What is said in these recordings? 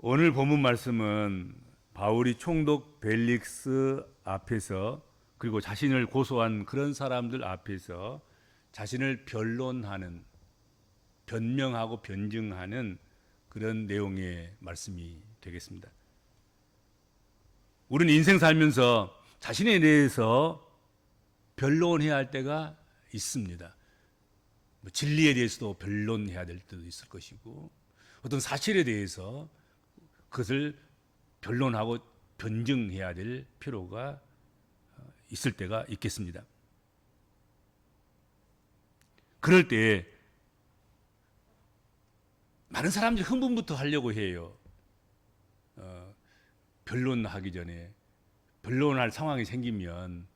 오늘 본문 말씀은 바울이 총독 벨릭스 앞에서 그리고 자신을 고소한 그런 사람들 앞에서 자신을 변론하는, 변명하고 변증하는 그런 내용의 말씀이 되겠습니다. 우리는 인생 살면서 자신에 대해서 변론해야 할 때가 있습니다. 진리에 대해서도 변론해야 될 때도 있을 것이고, 어떤 사실에 대해서 그것을 변론하고 변증해야 될 필요가 있을 때가 있겠습니다. 그럴 때 많은 사람들이 흥분부터 하려고 해요. 변론하기 전에 변론할 상황이 생기면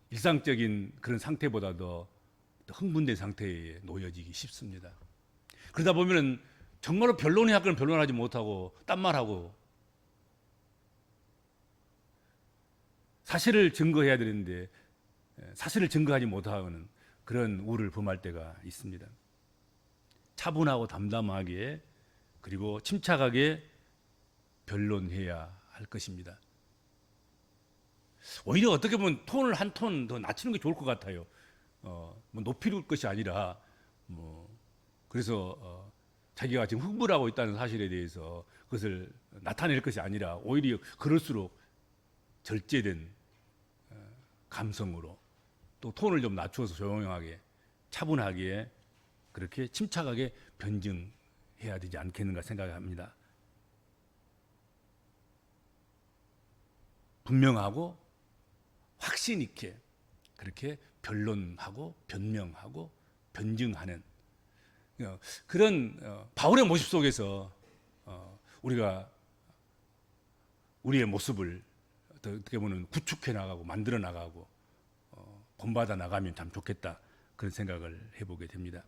일상적인 그런 상태보다도 더 흥분된 상태에 놓여지기 쉽습니다. 그러다 보면은 정말로 변론해야 할 건 변론하지 못하고 딴 말하고 사실을 증거해야 되는데 사실을 증거하지 못하는 그런 우를 범할 때가 있습니다. 차분하고 담담하게 그리고 침착하게 변론해야 할 것입니다. 오히려 어떻게 보면 톤을 한 톤 더 낮추는 게 좋을 것 같아요. 뭐 높일 것이 아니라 그래서 자기가 지금 흥분을 하고 있다는 사실에 대해서 그것을 나타낼 것이 아니라 오히려 그럴수록 절제된 감성으로 또 톤을 좀 낮추어서 조용하게 차분하게 그렇게 침착하게 변증해야 되지 않겠는가 생각합니다. 분명하고 확신 있게 그렇게 변론하고 변명하고 변증하는 그런 바울의 모습 속에서 우리가 우리의 모습을 어떻게 보면 구축해 나가고 만들어 나가고 본받아 나가면 참 좋겠다 그런 생각을 해보게 됩니다.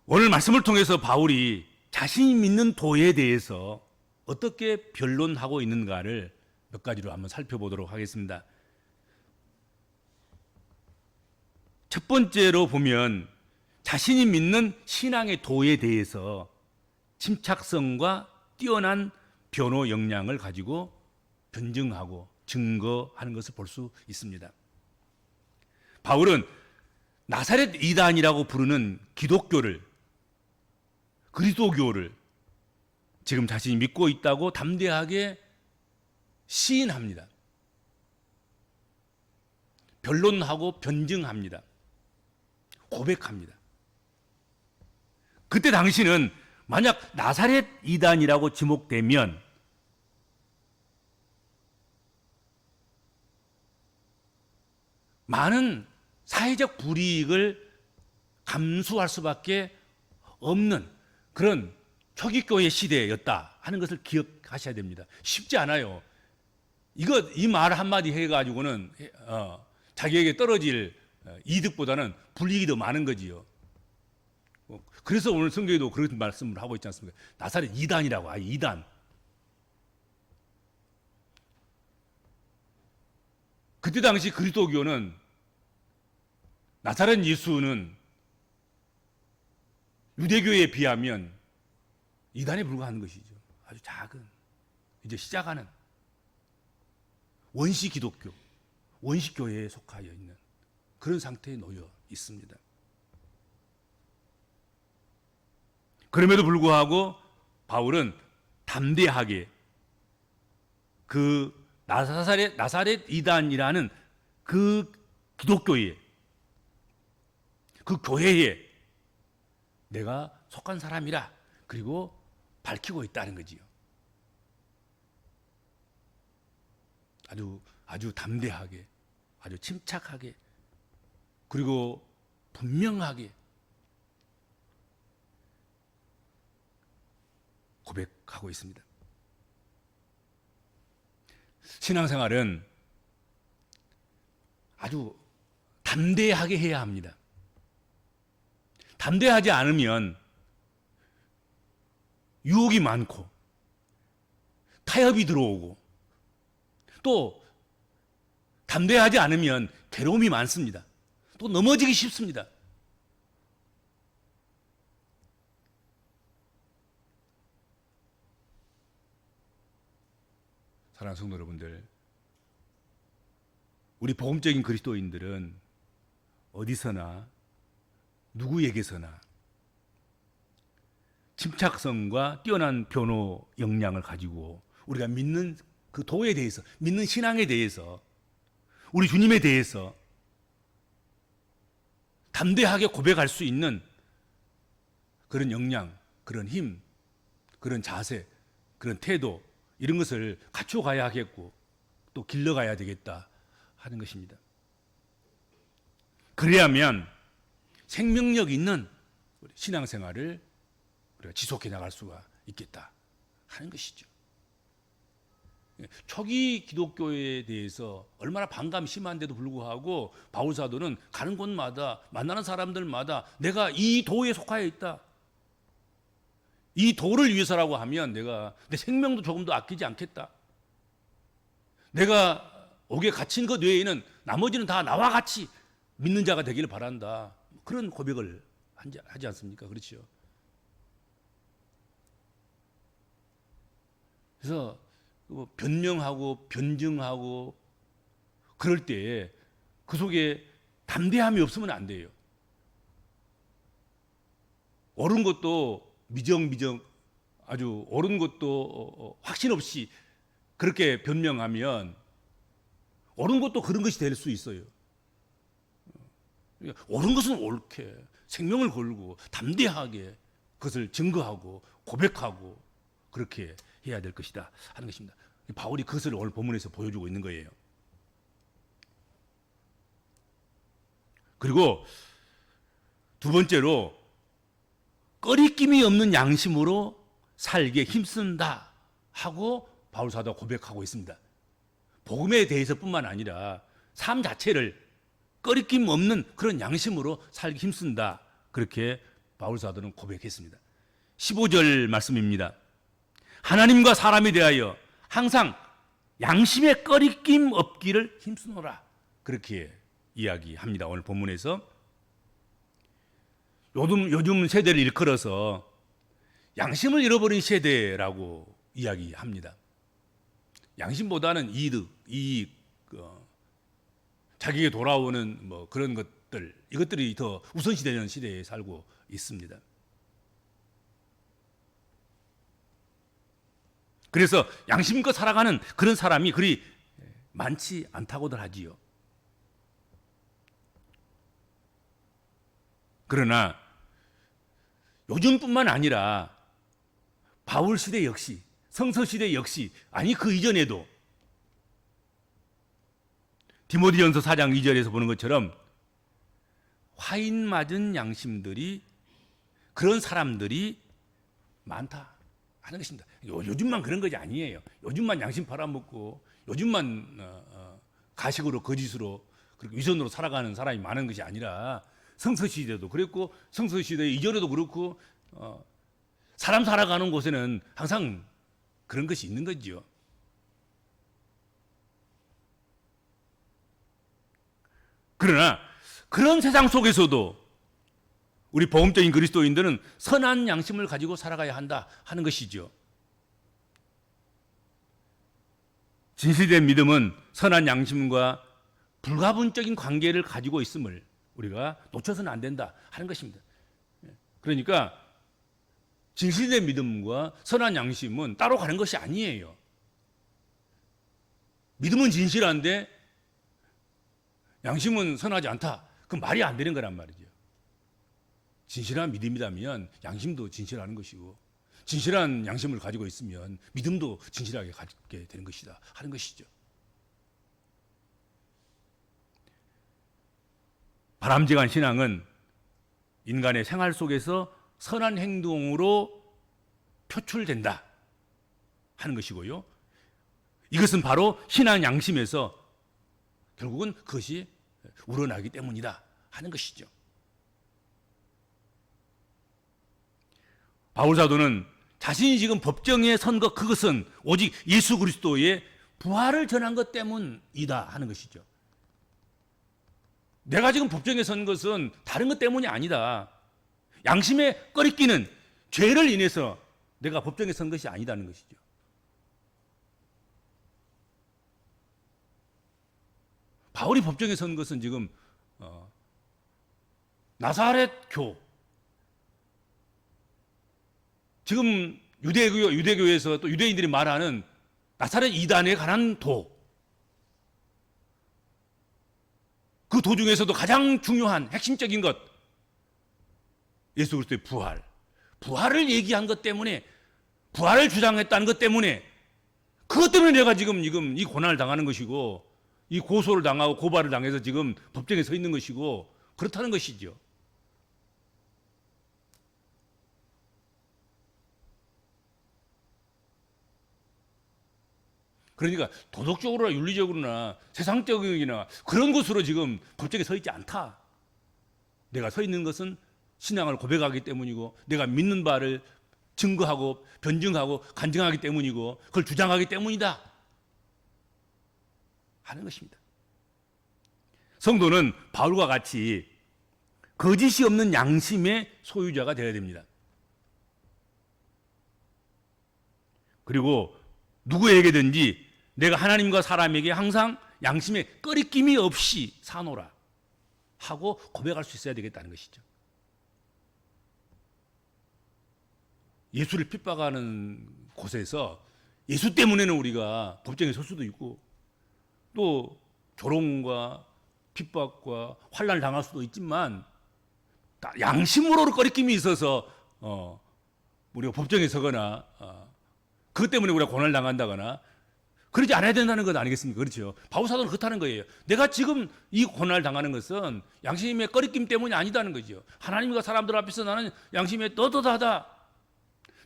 오늘 말씀을 통해서 바울이 자신이 믿는 도에 대해서 어떻게 변론하고 있는가를 몇 가지로 한번 살펴보도록 하겠습니다. 첫 번째로 보면 자신이 믿는 신앙의 도에 대해서 침착성과 뛰어난 변호 역량을 가지고 변증하고 증거하는 것을 볼 수 있습니다. 바울은 나사렛 이단이라고 부르는 기독교를, 그리스도교를 지금 자신이 믿고 있다고 담대하게 시인합니다. 변론하고 변증합니다. 고백합니다. 그때 당시는 만약 나사렛 이단이라고 지목되면 많은 사회적 불이익을 감수할 수밖에 없는 그런 초기교회 시대였다 하는 것을 기억하셔야 됩니다. 쉽지 않아요. 이 말 한마디 해가지고는 자기에게 떨어질 이득보다는 불이익이 더 많은 거지요. 그래서 오늘 성경에도 그런 말씀을 하고 있지 않습니까? 나사렛 이단이라고, 이단. 그때 당시 그리스도교는 나사렛 예수는 유대교에 비하면 이단에 불과한 것이죠. 아주 작은, 이제 시작하는 원시 기독교, 원시 교회에 속하여 있는 그런 상태에 놓여 있습니다. 그럼에도 불구하고 바울은 담대하게 그 나사렛 이단이라는 그 기독교에, 그 교회에 내가 속한 사람이라 그리고 밝히고 있다는 거지요. 아주 담대하게, 아주 침착하게, 그리고 분명하게 고백하고 있습니다. 신앙생활은 아주 담대하게 해야 합니다. 담대하지 않으면 유혹이 많고 타협이 들어오고 또 담대하지 않으면 괴로움이 많습니다. 또 넘어지기 쉽습니다. 사랑하는 성도 여러분들, 우리 복음적인 그리스도인들은 어디서나 누구에게서나 침착성과 뛰어난 변호 역량을 가지고 우리가 믿는 그 도에 대해서, 믿는 신앙에 대해서, 우리 주님에 대해서 담대하게 고백할 수 있는 그런 역량, 그런 힘, 그런 자세, 그런 태도, 이런 것을 갖추어 가야 하겠고 또 길러가야 되겠다 하는 것입니다. 그래야만 생명력 있는 신앙생활을 우리가 지속해 나갈 수가 있겠다 하는 것이죠. 초기 기독교에 대해서 얼마나 반감이 심한데도 불구하고 바울 사도는 가는 곳마다 만나는 사람들마다 내가 이 도에 속하여 있다, 이 도를 위해서라고 하면 내가 내 생명도 조금도 아끼지 않겠다, 내가 옥에 갇힌 것 외에는 나머지는 다 나와 같이 믿는 자가 되기를 바란다, 그런 고백을 하지 않습니까? 그렇죠. 그래서 변명하고 변증하고 그럴 때에 그 속에 담대함이 없으면 안 돼요. 옳은 것도 미정 아주 옳은 것도 확신 없이 그렇게 변명하면 옳은 것도 그런 것이 될 수 있어요. 옳은 것은 옳게 생명을 걸고 담대하게 그것을 증거하고 고백하고 그렇게 해야 될 것이다 하는 것입니다. 바울이 그것을 오늘 본문에서 보여주고 있는 거예요. 그리고 두 번째로 꺼리낌이 없는 양심으로 살게 힘쓴다 하고 바울 사도가 고백하고 있습니다. 복음에 대해서뿐만 아니라 삶 자체를 꺼리낌 없는 그런 양심으로 살기 힘쓴다, 그렇게 바울 사도는 고백했습니다. 15절 말씀입니다. 하나님과 사람에 대하여 항상 양심에 꺼리낌 없기를 힘쓰노라, 그렇게 이야기합니다. 오늘 본문에서 요즘 세대를 일컬어서 양심을 잃어버린 세대라고 이야기합니다. 양심보다는 이익, 자기에게 돌아오는 그런 것들, 이것들이 더 우선시되는 시대에 살고 있습니다. 그래서 양심껏 살아가는 그런 사람이 그리 많지 않다고들 하지요. 그러나 요즘뿐만 아니라 바울 시대 역시, 성서 시대 역시, 아니 그 이전에도 디모데전서 4장 2절에서 보는 것처럼 화인 맞은 양심들이, 그런 사람들이 많다 하는 것입니다. 요즘만 그런 것이 아니에요. 요즘만 양심 팔아먹고 요즘만 가식으로 거짓으로 그렇게 위선으로 살아가는 사람이 많은 것이 아니라 성서 시대도 그랬고 성서 시대 이전에도 그렇고 사람 살아가는 곳에는 항상 그런 것이 있는 거죠. 그러나 그런 세상 속에서도 우리 복음적인 그리스도인들은 선한 양심을 가지고 살아가야 한다 하는 것이죠. 진실된 믿음은 선한 양심과 불가분적인 관계를 가지고 있음을 우리가 놓쳐서는 안 된다 하는 것입니다. 그러니까 진실된 믿음과 선한 양심은 따로 가는 것이 아니에요. 믿음은 진실한데 양심은 선하지 않다, 그건 말이 안 되는 거란 말이죠. 진실한 믿음이라면 양심도 진실하는 것이고, 진실한 양심을 가지고 있으면 믿음도 진실하게 갖게 되는 것이다 하는 것이죠. 바람직한 신앙은 인간의 생활 속에서 선한 행동으로 표출된다 하는 것이고요. 이것은 바로 신앙 양심에서 결국은 그것이 우러나기 때문이다 하는 것이죠. 바울 사도는 자신이 지금 법정에 선 것, 그것은 오직 예수 그리스도의 부활을 전한 것 때문이다 하는 것이죠. 내가 지금 법정에 선 것은 다른 것 때문이 아니다. 양심에 꺼리끼는 죄를 인해서 내가 법정에 선 것이 아니다는 것이죠. 바울이 법정에 선 것은 지금 나사렛 교, 지금 유대교에서 또 유대인들이 말하는 나사렛 이단에 관한 그 도 중에서도 가장 중요한 핵심적인 것, 예수 그리스도의 부활을 얘기한 것 때문에, 부활을 주장했다는 것 때문에, 그것 때문에 내가 지금 이 고난을 당하는 것이고, 이 고소를 당하고 고발을 당해서 지금 법정에 서 있는 것이고, 그렇다는 것이죠. 그러니까 도덕적으로나 윤리적으로나 세상적이나 그런 것으로 지금 법정에 서 있지 않다. 내가 서 있는 것은 신앙을 고백하기 때문이고, 내가 믿는 바를 증거하고 변증하고 간증하기 때문이고, 그걸 주장하기 때문이다 하는 것입니다. 성도는 바울과 같이 거짓이 없는 양심의 소유자가 되어야 됩니다. 그리고 누구에게든지 내가 하나님과 사람에게 항상 양심에 꺼리낌이 없이 사노라 하고 고백할 수 있어야 되겠다는 것이죠. 예수를 핍박하는 곳에서 예수 때문에는 우리가 법정에 설 수도 있고, 또 조롱과 핍박과 환난을 당할 수도 있지만, 양심으로 꺼리낌이 있어서 우리가 법정에 서거나 그것 때문에 우리가 고난을 당한다거나 그러지 않아야 된다는 것 아니겠습니까? 그렇죠. 바울 사도는 그렇다는 거예요. 내가 지금 이 고난을 당하는 것은 양심의 꺼리낌 때문이 아니다는 거죠. 하나님과 사람들 앞에서 나는 양심에 떳떳하다.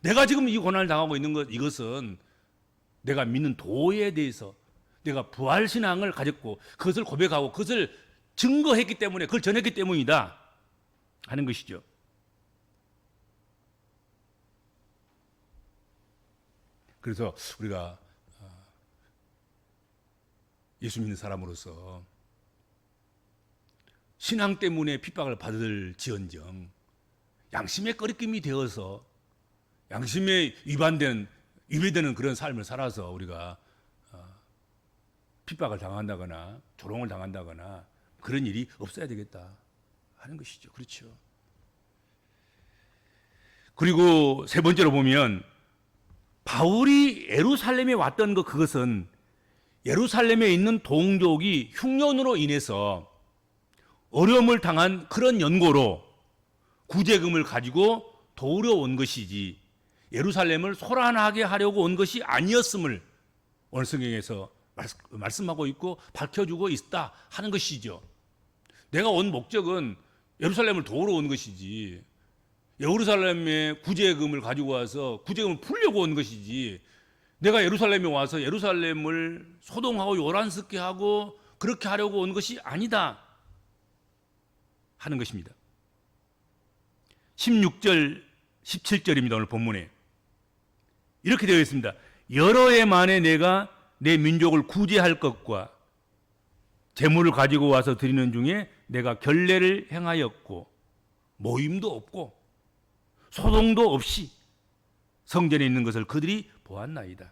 내가 지금 이 고난을 당하고 있는 이것은 내가 믿는 도에 대해서 내가 부활신앙을 가졌고 그것을 고백하고 그것을 증거했기 때문에, 그걸 전했기 때문이다 하는 것이죠. 그래서 우리가 예수 믿는 사람으로서 신앙 때문에 핍박을 받을 지언정 양심의 꺼리낌이 되어서 양심에 위배되는 그런 삶을 살아서 우리가 핍박을 당한다거나 조롱을 당한다거나 그런 일이 없어야 되겠다 하는 것이죠. 그렇죠. 그리고 세 번째로 보면, 바울이 예루살렘에 왔던 그것은 예루살렘에 있는 동족이 흉년으로 인해서 어려움을 당한 그런 연고로 구제금을 가지고 도우러 온 것이지, 예루살렘을 소란하게 하려고 온 것이 아니었음을 오늘 성경에서 말씀하고 있고 밝혀주고 있다 하는 것이죠. 내가 온 목적은 예루살렘을 도우러 온 것이지, 예루살렘에 구제금을 가지고 와서 구제금을 풀려고 온 것이지, 내가 예루살렘에 와서 예루살렘을 소동하고 요란스럽게 하고 그렇게 하려고 온 것이 아니다 하는 것입니다. 16절 17절입니다. 오늘 본문에 이렇게 되어 있습니다. 여러 해 만에 내가 내 민족을 구제할 것과 재물을 가지고 와서 드리는 중에 내가 결례를 행하였고 모임도 없고 소동도 없이 성전에 있는 것을 그들이 보았나이다.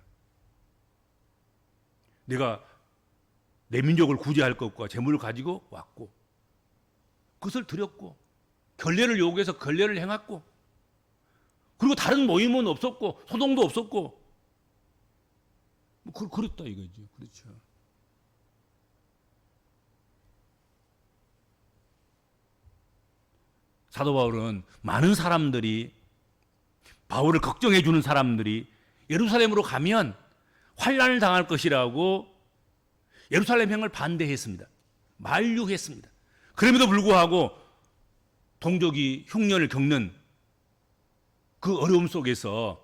내가 내 민족을 구제할 것과 재물을 가지고 왔고 그것을 드렸고 결례를 요구해서 결례를 행했고, 그리고 다른 모임은 없었고 소동도 없었고, 그렇다 이거죠. 그렇죠. 사도 바울은 많은 사람들이, 바울을 걱정해 주는 사람들이 예루살렘으로 가면 환난을 당할 것이라고 예루살렘행을 반대했습니다. 만류했습니다. 그럼에도 불구하고 동족이 흉년을 겪는 그 어려움 속에서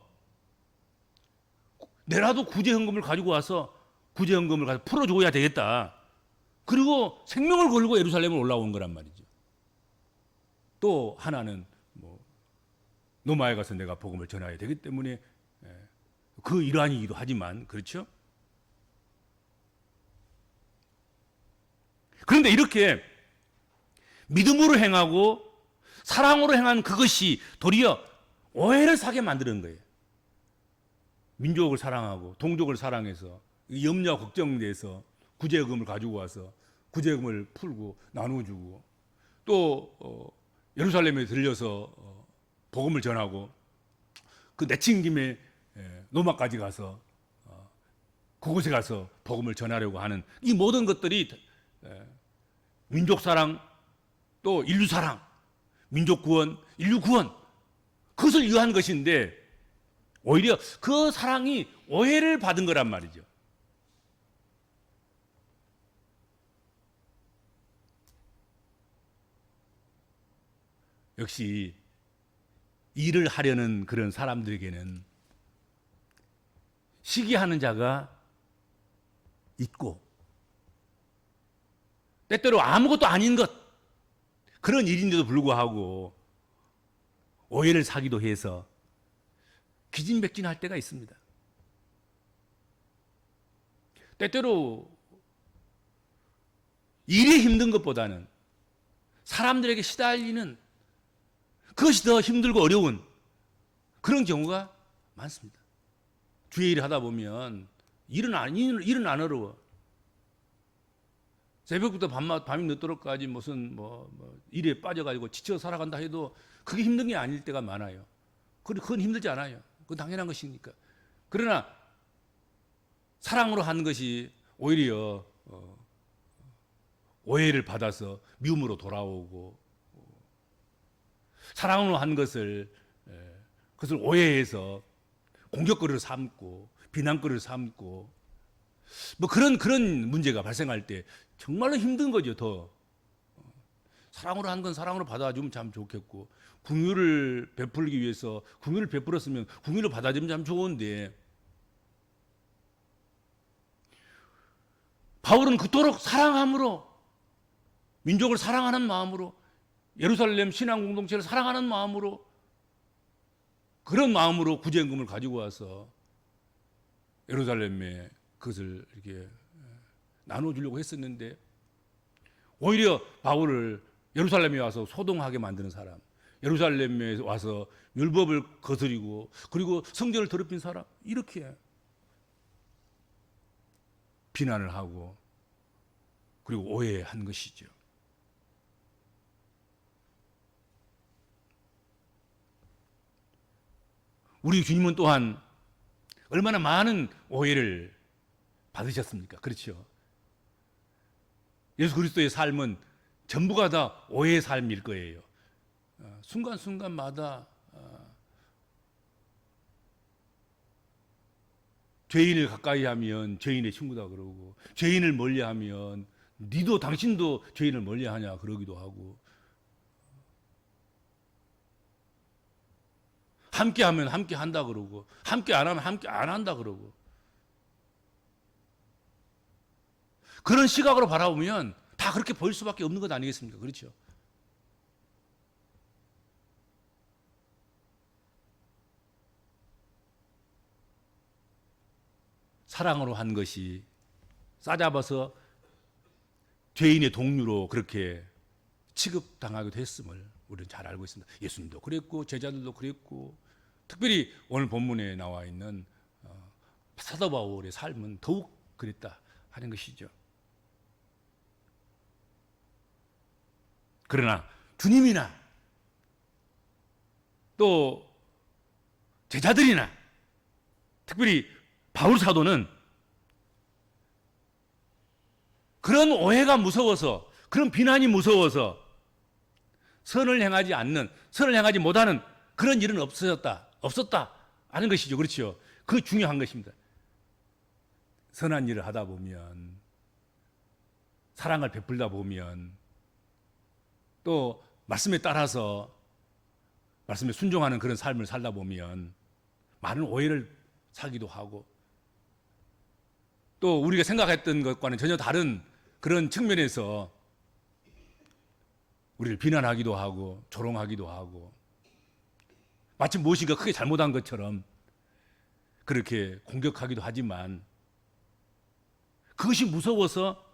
내라도 구제헌금을 가지고 와서 구제헌금을 가서 풀어줘야 되겠다. 그리고 생명을 걸고 예루살렘을 올라온 거란 말이죠. 또 하나는 노마에 가서 내가 복음을 전해야 되기 때문에 그 일환이기도 하지만, 그렇죠? 그런데 이렇게 믿음으로 행하고 사랑으로 행한 그것이 도리어 오해를 사게 만드는 거예요. 민족을 사랑하고 동족을 사랑해서 염려와 걱정돼서 구제금을 가지고 와서 구제금을 풀고 나눠주고 또 예루살렘에 들려서 복음을 전하고 그 내친 김에 로마까지 가서 그곳에 가서 복음을 전하려고 하는 이 모든 것들이 민족 사랑 또 인류 사랑, 민족 구원, 인류 구원 그것을 위한 것인데 오히려 그 사랑이 오해를 받은 거란 말이죠. 역시 일을 하려는 그런 사람들에게는 시기하는 자가 있고 때때로 아무것도 아닌 것 그런 일인데도 불구하고 오해를 사기도 해서 기진맥진할 때가 있습니다. 때때로 일이 힘든 것보다는 사람들에게 시달리는 그것이 더 힘들고 어려운 그런 경우가 많습니다. 주의 일을 하다 보면 일은 안 어려워. 새벽부터 밤이 늦도록까지 무슨 일에 빠져가지고 지쳐 살아간다 해도 그게 힘든 게 아닐 때가 많아요. 그건 힘들지 않아요. 그건 당연한 것이니까. 그러나 사랑으로 하는 것이 오히려 오해를 받아서 미움으로 돌아오고 사랑으로 한 그것을 오해해서 공격거리로 삼고 비난거리로 삼고 그런 문제가 발생할 때 정말로 힘든 거죠. 더 사랑으로 한 건 사랑으로 받아주면 참 좋겠고 긍휼을 베풀기 위해서 긍휼을 베풀었으면 긍휼을 받아주면 참 좋은데 바울은 그토록 사랑함으로 민족을 사랑하는 마음으로 예루살렘 신앙 공동체를 사랑하는 마음으로 그런 마음으로 구제임금을 가지고 와서 예루살렘에 그것을 이렇게 나눠주려고 했었는데 오히려 바울을 예루살렘에 와서 소동하게 만드는 사람, 예루살렘에 와서 율법을 거스리고 그리고 성전을 더럽힌 사람 이렇게 비난을 하고 그리고 오해한 것이죠. 우리 주님은 또한 얼마나 많은 오해를 받으셨습니까? 그렇죠. 예수 그리스도의 삶은 전부가 다 오해의 삶일 거예요. 순간순간마다 죄인을 가까이 하면 죄인의 친구다 그러고 죄인을 멀리하면 니도 당신도 죄인을 멀리하냐 그러기도 하고 함께하면 함께 한다 그러고 함께 안 하면 함께 안 한다 그러고 그런 시각으로 바라보면 다 그렇게 보일 수밖에 없는 것 아니겠습니까? 그렇죠? 사랑으로 한 것이 싸잡아서 죄인의 동류로 그렇게 취급당하기도 했음을 우리는 잘 알고 있습니다. 예수님도 그랬고 제자들도 그랬고 특별히 오늘 본문에 나와 있는 사도 바울의 삶은 더욱 그랬다 하는 것이죠. 그러나 주님이나 또 제자들이나 특별히 바울 사도는 그런 오해가 무서워서 그런 비난이 무서워서 선을 행하지 못하는 그런 일은 없었다 하는 것이죠. 그렇죠. 그 중요한 것입니다. 선한 일을 하다 보면 사랑을 베풀다 보면 또 말씀에 따라서 말씀에 순종하는 그런 삶을 살다 보면 많은 오해를 사기도 하고 또 우리가 생각했던 것과는 전혀 다른 그런 측면에서 우리를 비난하기도 하고 조롱하기도 하고 마치 무엇인가 크게 잘못한 것처럼 그렇게 공격하기도 하지만 그것이 무서워서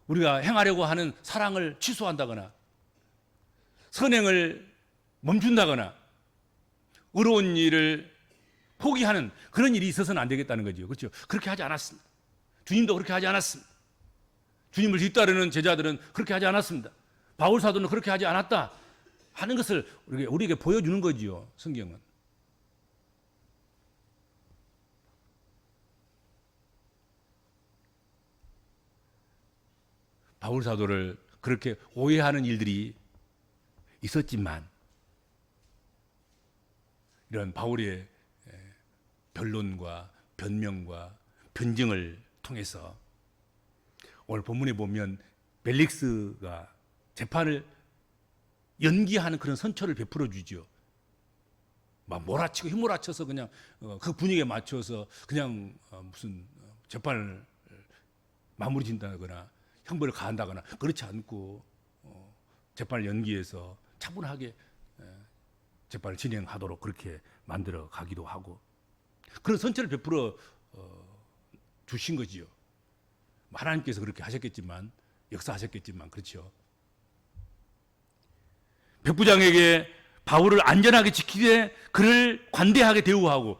우리가 행하려고 하는 사랑을 취소한다거나 선행을 멈춘다거나 의로운 일을 포기하는 그런 일이 있어서는 안 되겠다는 거죠. 그렇죠? 그렇게 하지 않았습니다. 주님도 그렇게 하지 않았습니다. 주님을 뒤따르는 제자들은 그렇게 하지 않았습니다. 바울 사도는 그렇게 하지 않았다 하는 것을 우리에게 보여주는 거지요. 성경은. 바울 사도를 그렇게 오해하는 일들이 있었지만 이런 바울의 변론과 변명과 변증을 통해서 오늘 본문에 보면 벨릭스가 재판을 연기하는 그런 선처를 베풀어 주죠. 막 몰아치고 휘몰아쳐서 그냥 그 분위기에 맞춰서 그냥 무슨 재판을 마무리 진다거나 형벌을 가한다거나 그렇지 않고 재판을 연기해서 차분하게 재판을 진행하도록 그렇게 만들어 가기도 하고 그런 선처를 베풀어 주신 거지요. 하나님께서 그렇게 하셨겠지만 역사하셨겠지만 그렇죠. 백부장에게 바울을 안전하게 지키되 그를 관대하게 대우하고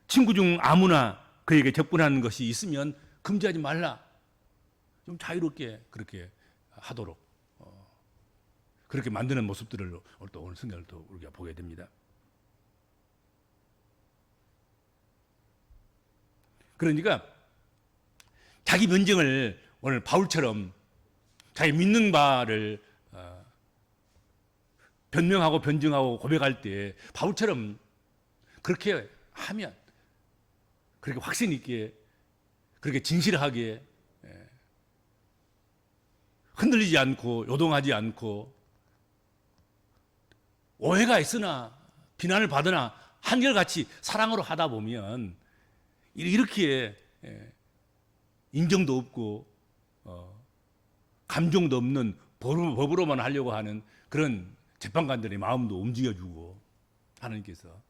친구 중 아무나 그에게 접근하는 것이 있으면 금지하지 말라. 좀 자유롭게 그렇게 하도록 그렇게 만드는 모습들을 또 오늘 성경을 또 우리가 보게 됩니다. 그러니까 자기 변증을 오늘 바울처럼 자기 믿는 바를 변명하고 변증하고 고백할 때 바울처럼 그렇게 하면 그렇게 확신 있게 그렇게 진실하게 흔들리지 않고 요동하지 않고 오해가 있으나 비난을 받으나 한결같이 사랑으로 하다 보면 이렇게 인정도 없고 감정도 없는 법으로만 하려고 하는 그런 재판관들의 마음도 움직여주고 하나님께서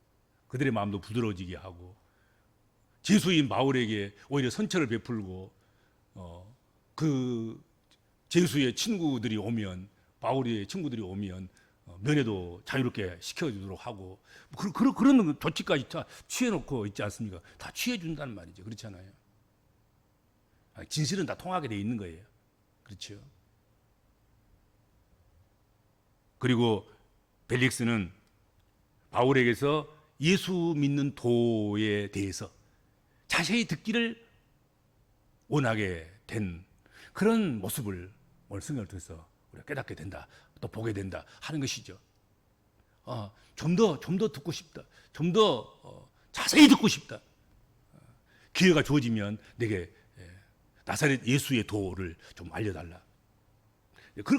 그들의 마음도 부드러워지게 하고 제수인 바울에게 오히려 선처를 베풀고 그 제수의 친구들이 오면 바울의 친구들이 오면 면회도 자유롭게 시켜주도록 하고 그런 조치까지 다 취해놓고 있지 않습니까? 다 취해준다는 말이죠. 그렇잖아요. 진실은 다 통하게 돼 있는 거예요. 그렇죠. 그리고 벨릭스는 바울에게서 예수 믿는 도에 대해서 자세히 듣기를 원하게 된 그런 모습을 오늘 성경을 통해서 우리가 깨닫게 된다, 또 보게 된다 하는 것이죠. 좀 더 듣고 싶다, 좀 더 자세히 듣고 싶다. 기회가 주어지면 내게 나사렛 예수의 도를 좀 알려달라.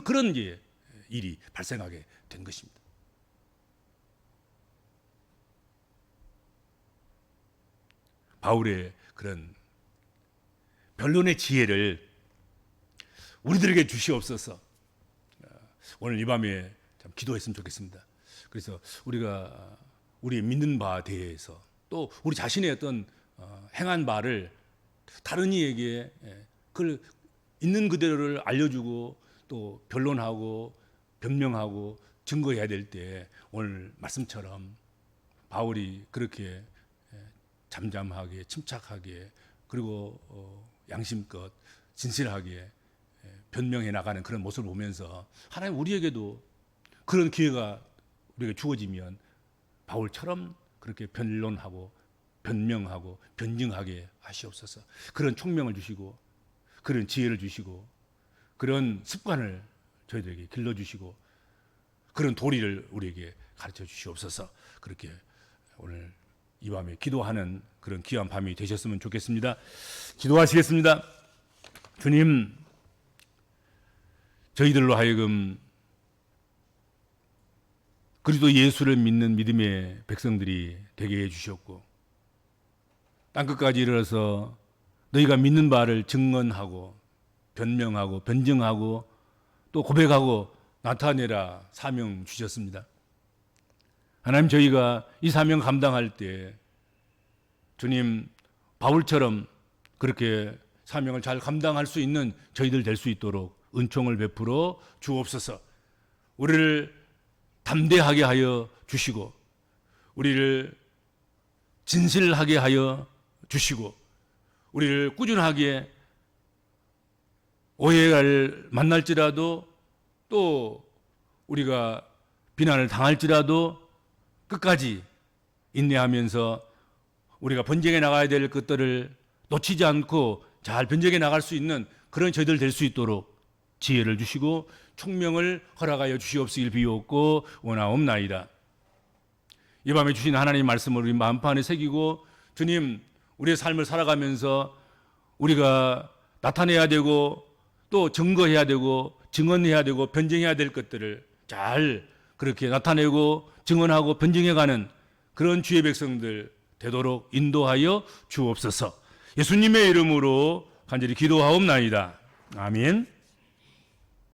그런 이제 일이 발생하게 된 것입니다. 바울의 그런 변론의 지혜를 우리들에게 주시옵소서. 오늘 이 밤에 참 기도했으면 좋겠습니다. 그래서 우리가 우리 믿는 바에 대해서 또 우리 자신의 어떤 행한 바를 다른 이에게 그걸 있는 그대로를 알려주고 또 변론하고 변명하고 증거해야 될 때 오늘 말씀처럼 바울이 그렇게 잠잠하게 침착하게 그리고 양심껏 진실하게 변명해 나가는 그런 모습을 보면서 하나님 우리에게도 그런 기회가 우리에게 주어지면 바울처럼 그렇게 변론하고 변명하고 변증하게 하시옵소서. 그런 총명을 주시고 그런 지혜를 주시고 그런 습관을 저희들에게 길러주시고 그런 도리를 우리에게 가르쳐 주시옵소서. 그렇게 오늘 이 밤에 기도하는 그런 귀한 밤이 되셨으면 좋겠습니다. 기도하시겠습니다. 주님, 저희들로 하여금 그리스도 예수를 믿는 믿음의 백성들이 되게 해주셨고 땅끝까지 이르러서 너희가 믿는 바를 증언하고 변명하고 변증하고 또 고백하고 나타내라 사명 주셨습니다. 하나님, 저희가 이 사명 감당할 때 주님 바울처럼 그렇게 사명을 잘 감당할 수 있는 저희들 될 수 있도록 은총을 베풀어 주옵소서. 우리를 담대하게 하여 주시고 우리를 진실하게 하여 주시고 우리를 꾸준하게 오해를 만날지라도 또 우리가 비난을 당할지라도 끝까지 인내하면서 우리가 번쟁해 나가야 될 것들을 놓치지 않고 잘 번쟁해 나갈 수 있는 그런 저희들 될 수 있도록 지혜를 주시고 총명을 허락하여 주시옵시길 비옵고 원하옵나이다. 이 밤에 주신 하나님 말씀을 우리 마음판에 새기고 주님 우리의 삶을 살아가면서 우리가 나타내야 되고 또 증거해야 되고 증언해야 되고 변증해야 될 것들을 잘 그렇게 나타내고 증언하고 변증해가는 그런 주의 백성들 되도록 인도하여 주옵소서. 예수님의 이름으로 간절히 기도하옵나이다. 아멘.